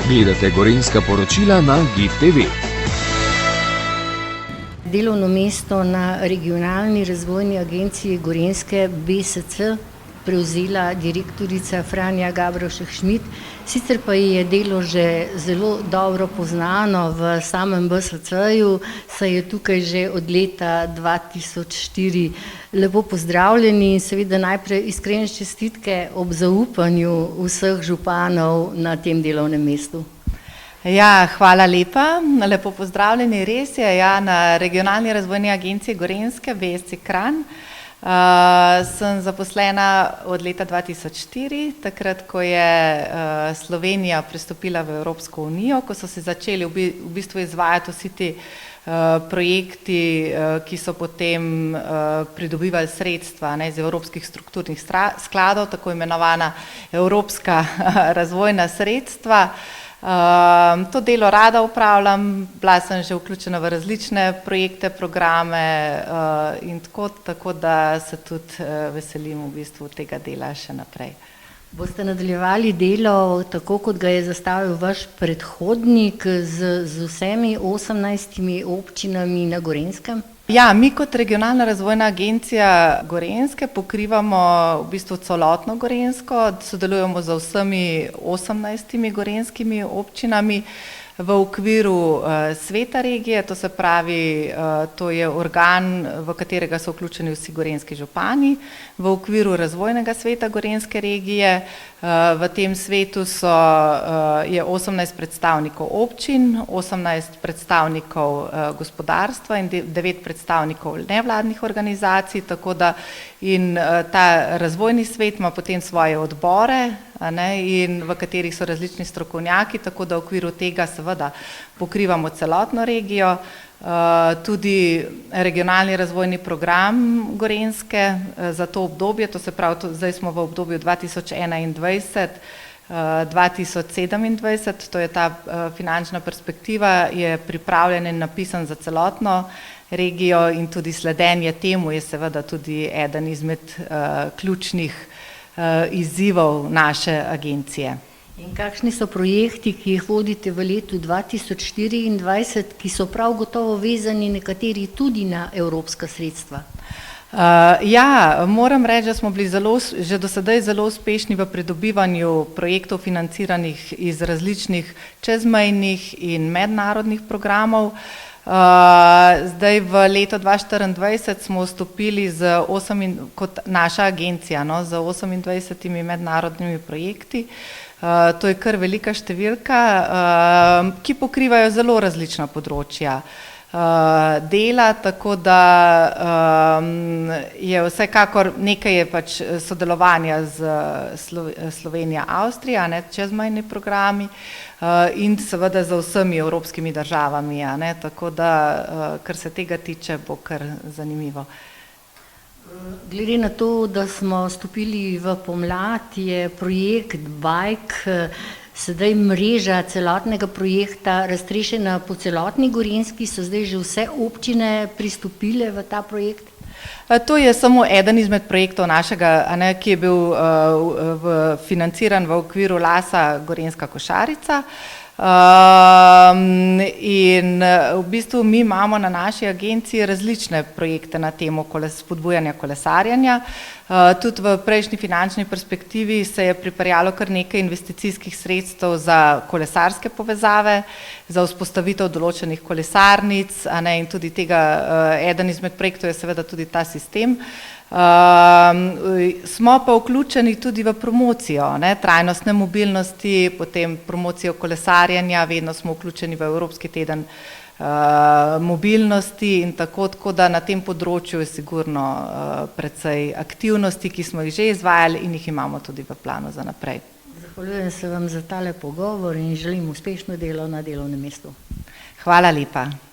Gledate Gorenjska poročila na GIF TV. Delovno mesto na Regionalni razvojni agenciji Gorenjske BSC prevzela direktorica Franja Gabrovšek-Šmid, sicer pa je delo že zelo dobro poznano v samem BSC-ju, saj je tukaj že od leta 2004. Lepo pozdravljeni in seveda najprej iskrene čestitke ob zaupanju vseh županov na tem delovnem mestu. Ja, hvala lepa. Lepo pozdravljeni, res je, na Regionalni razvojni agenciji Gorenjske BSC Kranj. Sem zaposlena od leta 2004, takrat, ko je Slovenija pristopila v Evropsko unijo, ko so se začeli v bistvu izvajati vsi ti projekti, ki so potem pridobivali sredstva iz evropskih strukturnih skladov, tako imenovana evropska razvojna sredstva. To delo rada upravljam, bila sem že vključena v različne projekte, programe in tako da se tudi veselim v bistvu tega dela še naprej. Boste nadaljevali delo tako, kot ga je zastavil vaš predhodnik z vsemi 18 občinami na Gorenjskem? Ja, mi kot Regionalna razvojna agencija Gorenjske pokrivamo v bistvu celotno Gorenjsko, sodelujemo z vsemi 18 gorenjskimi občinami v okviru sveta regije, to se pravi, to je organ, v katerega so vključeni vsi gorenjski župani, v okviru razvojnega sveta gorenjske regije. V tem svetu je 18 predstavnikov občin, 18 predstavnikov gospodarstva in 9 predstavnikov nevladnih organizacij, tako da in ta razvojni svet ima potem svoje odbore, in v katerih so različni strokovnjaki, tako da v okviru tega seveda pokrivamo celotno regijo. Tudi regionalni razvojni program Gorenjske za to obdobje, to se pravi, zdaj smo v obdobju 2021-2027, to je ta finančna perspektiva, je pripravljen in napisan za celotno regijo in tudi sledenje temu je seveda tudi eden izmed ključnih izzivov naše agencije. In kakšni so projekti, ki jih vodite v letu 2024, ki so prav gotovo vezani nekateri tudi na evropska sredstva? Ja, moram reči, da smo bili že do sedaj zelo uspešni v pridobivanju projektov financiranih iz različnih čezmejnih in mednarodnih programov. Zdaj v leto 2024 smo vstopili kot naša agencija z 28 mednarodnimi projekti. To je kar velika številka, ki pokrivajo zelo različna področja dela, tako da je vsekakor nekaj je pač sodelovanja z Slovenija-Avstrija, čezmejni programi in seveda z vsemi evropskimi državami, tako da, kar se tega tiče, bo kar zanimivo. Glede na to, da smo stopili v pomlad, je projekt Bike, sedaj mreža celotnega projekta raztrešena po celotni Gorenjski, so zdaj že vse občine pristopile v ta projekt? To je samo eden izmed projektov našega, ki je bil financiran v okviru LAS-a Gorenjska košarica. In v bistvu mi imamo na naši agenciji različne projekte na temo spodbujanja kolesarjenja. Tudi v prejšnji finančni perspektivi se je pripeljalo kar nekaj investicijskih sredstev za kolesarske povezave, za vzpostavitev določenih kolesarnic, in tudi tega, eden izmed projektov je seveda tudi ta sistem. Smo pa vključeni tudi v promocijo trajnostne mobilnosti, potem promocijo kolesarjenja, vedno smo vključeni v Evropski teden mobilnosti in tako da na tem področju je sigurno precej aktivnosti, ki smo jih že izvajali in jih imamo tudi v planu za naprej. Zahvaljujem se vam za tale pogovor in želim uspešno delo na delovnem mestu. Hvala lepa.